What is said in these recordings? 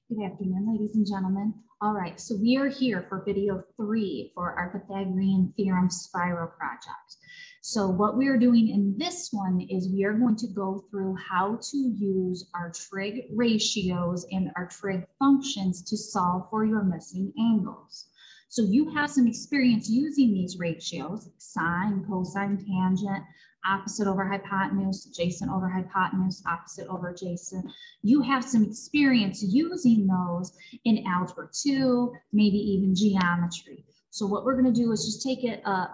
Good afternoon, ladies and gentlemen. All right, so we are here for video 3 for our Pythagorean theorem spiral project. So what we are doing in this one is we are going to go through how to use our trig ratios and our trig functions to solve for your missing angles. So you have some experience using these ratios: sine, cosine, tangent, opposite over hypotenuse, adjacent over hypotenuse, opposite over adjacent. You have some experience using those in algebra 2, maybe even geometry. So what we're going to do is just take it a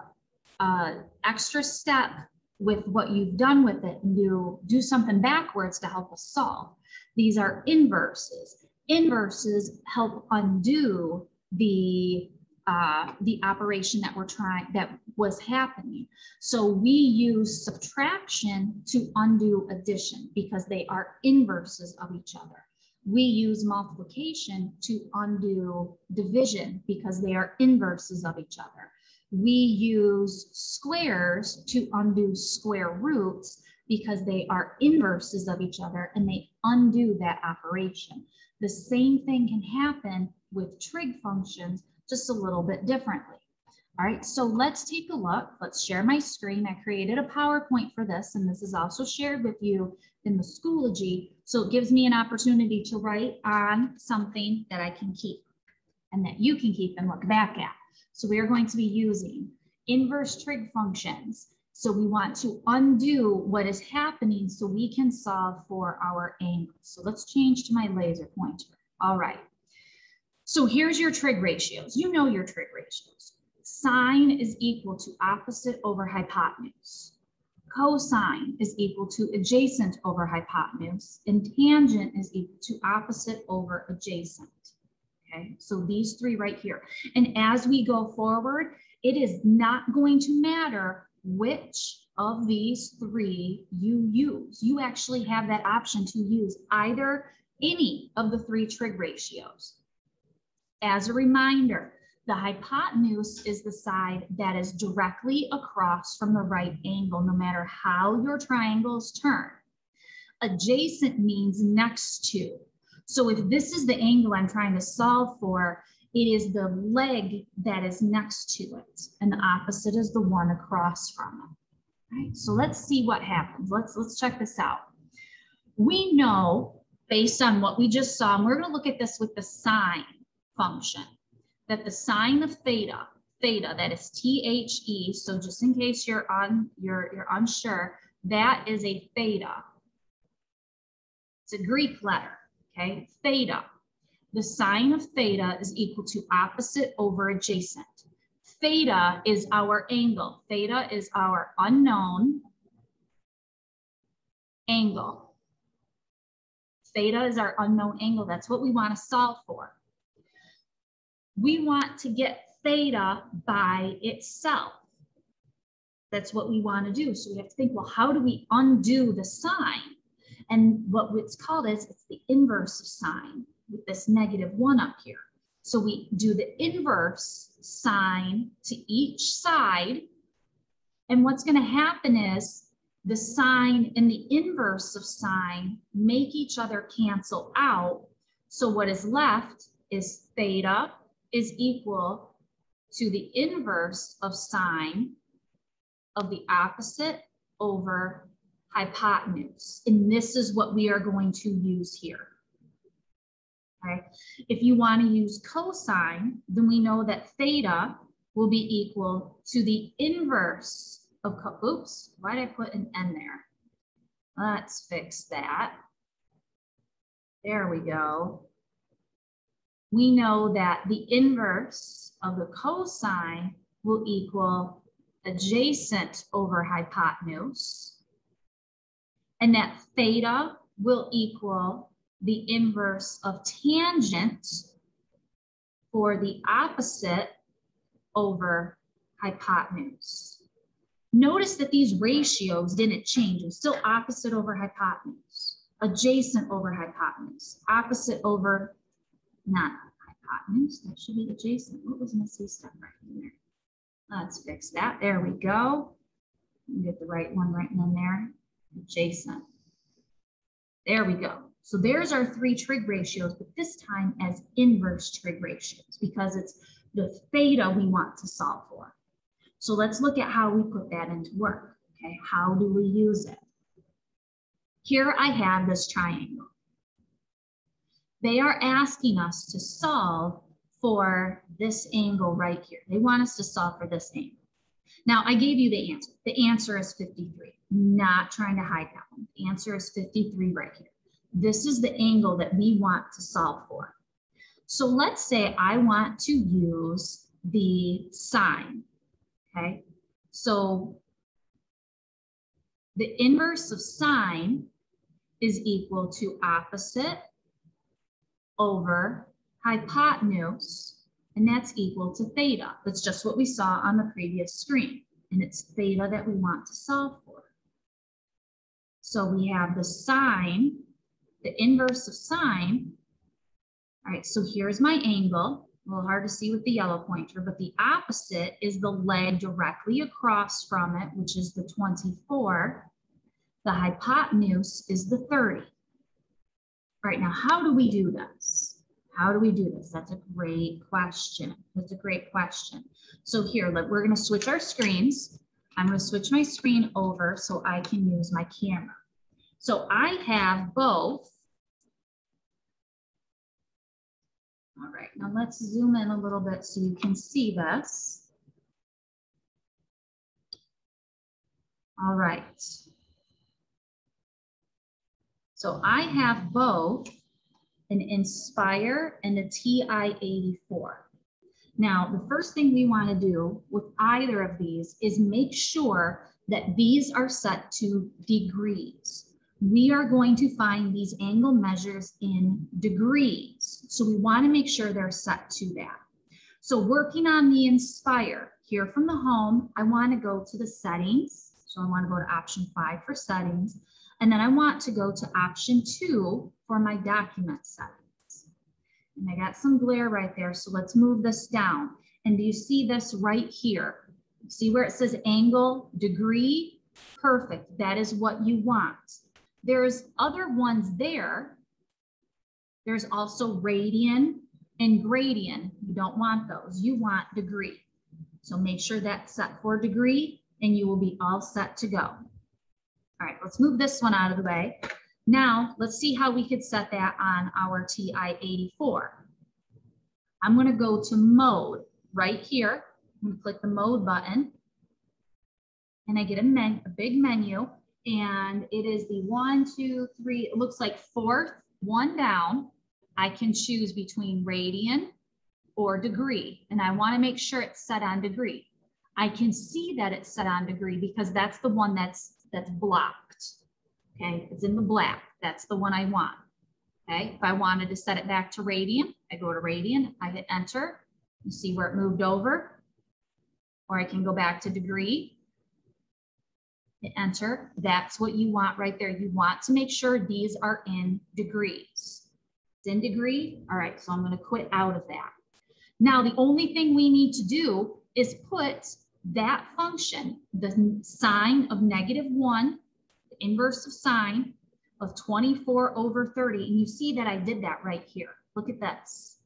extra step with what you've done with it and do something backwards to help us solve. These are inverses. Inverses help undo the operation that was happening. So we use subtraction to undo addition because they are inverses of each other. We use multiplication to undo division because they are inverses of each other. We use squares to undo square roots because they are inverses of each other and they undo that operation. The same thing can happen with trig functions, just a little bit differently. All right, so let's take a look. Let's share my screen. I created a PowerPoint for this, and this is also shared with you in the Schoology. So it gives me an opportunity to write on something that I can keep and that you can keep and look back at. So we are going to be using inverse trig functions. So we want to undo what is happening so we can solve for our angles. So let's change to my laser pointer. All right. So here's your trig ratios. You know your trig ratios. Sine is equal to opposite over hypotenuse. Cosine is equal to adjacent over hypotenuse. And tangent is equal to opposite over adjacent. Okay, so these three right here. And as we go forward, it is not going to matter which of these three you use. You actually have that option to use any of the three trig ratios. As a reminder, the hypotenuse is the side that is directly across from the right angle, no matter how your triangles turn. Adjacent means next to. So if this is the angle I'm trying to solve for, it is the leg that is next to it, and the opposite is the one across from it. All right, so let's see what happens. Let's check this out. We know, based on what we just saw, and we're going to look at this with the sine function, that the sine of theta, that is THE, so just in case you're unsure, that is a theta. It's a Greek letter, okay? Theta. The sine of theta is equal to opposite over adjacent. Theta is our angle. Theta is our unknown angle. Theta is our unknown angle. That's what we want to solve for. We want to get theta by itself. That's what we want to do. So we have to think, well, how do we undo the sine? And what it's called is, it's the inverse of sine with this -1 up here. So we do the inverse sine to each side. And what's going to happen is the sine and the inverse of sine make each other cancel out. So what is left is theta is equal to the inverse of sine of the opposite over hypotenuse. And this is what we are going to use here. Okay. If you want to use cosine, then we know that theta will be equal to the inverse of, oops, why did I put an N there? Let's fix that. There we go. We know that the inverse of the cosine will equal adjacent over hypotenuse, and that theta will equal the inverse of tangent for the opposite over hypotenuse. Notice that these ratios didn't change. It's still opposite over hypotenuse, adjacent over hypotenuse, opposite over not hypotenuse, that should be adjacent. What was my C step right in there? Let's fix that. There we go. Get the right one right in there. Adjacent. There we go. So there's our 3 trig ratios, but this time as inverse trig ratios because it's the theta we want to solve for. So let's look at how we put that into work. Okay, how do we use it? Here I have this triangle. They are asking us to solve for this angle right here. They want us to solve for this angle. Now, I gave you the answer. The answer is 53. Not trying to hide that one. The answer is 53 right here. This is the angle that we want to solve for. So let's say I want to use the sine, okay? So the inverse of sine is equal to opposite over hypotenuse, and that's equal to theta. That's just what we saw on the previous screen, and it's theta that we want to solve for. So we have the sine, the inverse of sine. All right, so here's my angle. A little hard to see with the yellow pointer, but the opposite is the leg directly across from it, which is the 24. The hypotenuse is the 30. All right, now how do we do this? How do we do this? That's a great question. That's a great question. So here, we're going to switch our screens. I'm going to switch my screen over so I can use my camera. So I have both. All right, now let's zoom in a little bit so you can see this. All right. So I have both an Inspire and a TI-84. Now, the first thing we want to do with either of these is make sure that these are set to degrees. We are going to find these angle measures in degrees. So we want to make sure they're set to that. So working on the Inspire, here from the home, I want to go to the settings. So I want to go to option 5 for settings. And then I want to go to option 2 for my document settings. And I got some glare right there, so let's move this down. And do you see this right here? See where it says angle, degree? Perfect, that is what you want. There's other ones there. There's also radian and gradient. You don't want those, you want degree. So make sure that's set for degree and you will be all set to go. All right, let's move this one out of the way. Now, let's see how we could set that on our TI-84. I'm going to go to mode right here. I'm going to click the mode button. And I get a big menu. And it is the 1, 2, 3, it looks like 4th, one down. I can choose between radian or degree. And I want to make sure it's set on degree. I can see that it's set on degree because that's the one that's blocked. Okay, it's in the black. That's the one I want. Okay, if I wanted to set it back to radian, I go to radian, I hit enter. You see where it moved over. Or I can go back to degree, hit enter. That's what you want right there. You want to make sure these are in degrees. It's in degree. All right, so I'm going to quit out of that. Now, the only thing we need to do is put that function, the sine of -1, the inverse of sine of 24 over 30. And you see that I did that right here. Look at this.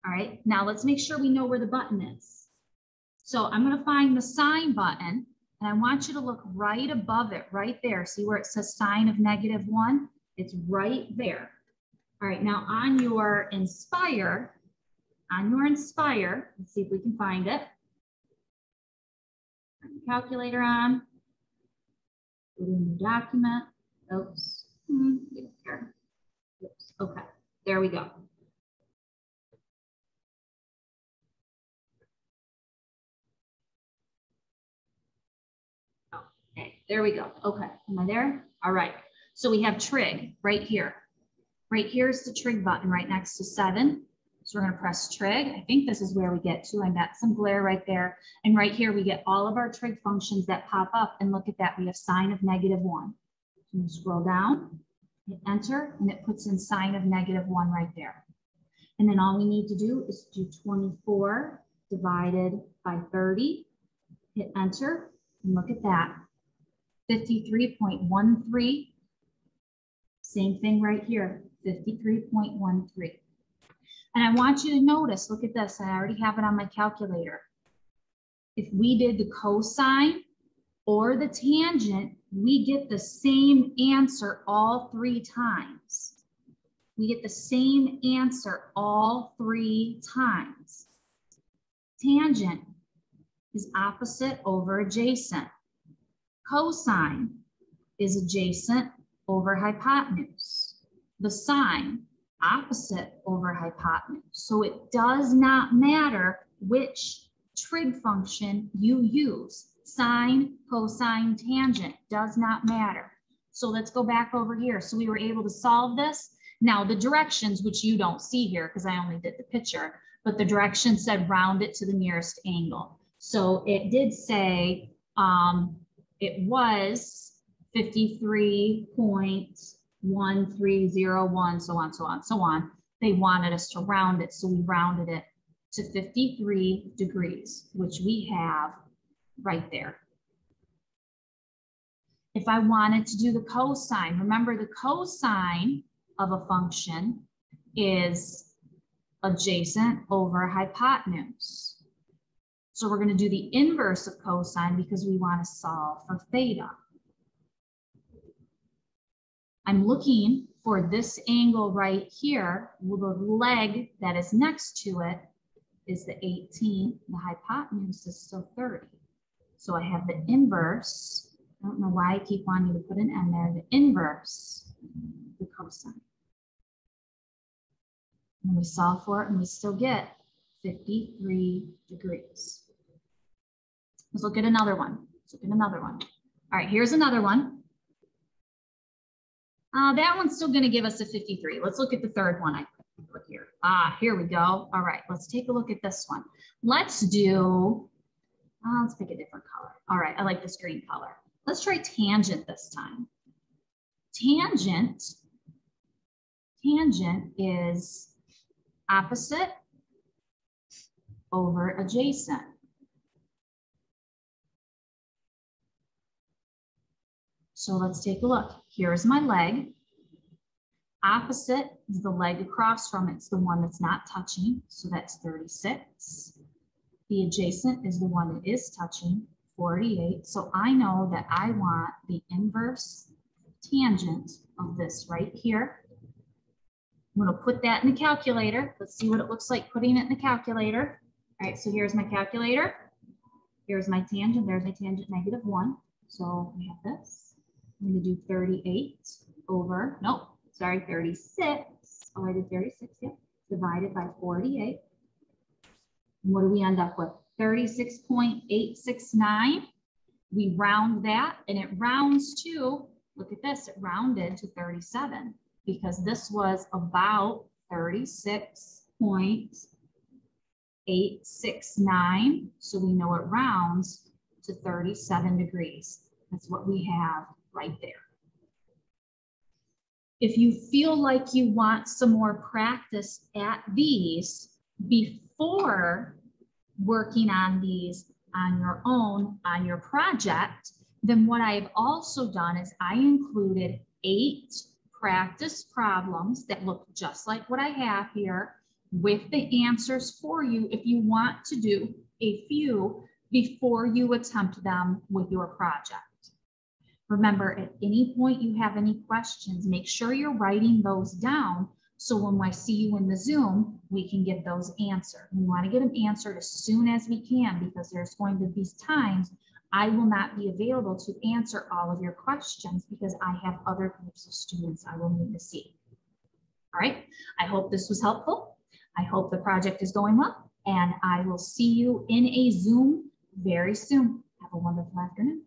All right, now let's make sure we know where the button is. So I'm going to find the sine button, and I want you to look right above it, right there. See where it says sine of -1? It's right there. All right, now on your Inspire, let's see if we can find it. Turn the calculator on. Put in the document. Oops. Oops. Okay, there we go. Okay, there we go. Okay, am I there? All right. So we have Trig right here. Right here is the Trig button right next to 7. So we're going to press Trig. I think this is where we get to. I got some glare right there. And right here, we get all of our Trig functions that pop up. And look at that. We have sine of -1. So you scroll down, hit enter, and it puts in sine of -1 right there. And then all we need to do is do 24 divided by 30. Hit enter, and look at that. 53.13 Same thing right here, 53.13. And I want you to notice, look at this, I already have it on my calculator. If we did the cosine or the tangent, we get the same answer all 3 times. We get the same answer all 3 times. Tangent is opposite over adjacent. Cosine is adjacent over hypotenuse. The sine, opposite over hypotenuse. So it does not matter which trig function you use. Sine, cosine, tangent, does not matter. So let's go back over here. So we were able to solve this. Now the directions, which you don't see here because I only did the picture, but the directions said round it to the nearest angle. So it did say it was 53.1301, so on, so on, so on. They wanted us to round it, so we rounded it to 53 degrees, which we have right there. If I wanted to do the cosine, remember the cosine of a function is adjacent over hypotenuse. So we're going to do the inverse of cosine because we want to solve for theta. I'm looking for this angle right here. Well, the leg that is next to it is the 18. The hypotenuse is still 30. So I have the inverse. I don't know why I keep wanting to put an n there. The inverse, the cosine. And we solve for it and we still get 53 degrees. Let's look at another one. Let's look at another one. All right, here's another one. That one's still going to give us a 53. Let's look at the third one I put here. Here we go. All right, let's take a look at this one. Let's do, let's pick a different color. All right, I like this green color. Let's try tangent this time. Tangent is opposite over adjacent. So let's take a look. Here's my leg. Opposite is the leg across from it. It's the one that's not touching. So that's 36. The adjacent is the one that is touching, 48. So I know that I want the inverse tangent of this right here. I'm going to put that in the calculator. Let's see what it looks like putting it in the calculator. All right, so here's my calculator. Here's my tangent. There's my tangent, -1. So we have this. I'm going to do 38 over, nope, sorry, 36. Oh, I did 36, yeah. Divided by 48. And what do we end up with? 36.869. We round that and it rounds to, look at this, it rounded to 37 because this was about 36.869. So we know it rounds to 37 degrees. That's what we have right there. If you feel like you want some more practice at these before working on these on your own, on your project, then what I've also done is I included 8 practice problems that look just like what I have here with the answers for you if you want to do a few before you attempt them with your project. Remember, at any point you have any questions, make sure you're writing those down so when I see you in the Zoom, we can get those answered. We want to get them answered as soon as we can because there's going to be times I will not be available to answer all of your questions because I have other groups of students I will need to see. All right, I hope this was helpful. I hope the project is going well, and I will see you in a Zoom very soon. Have a wonderful afternoon.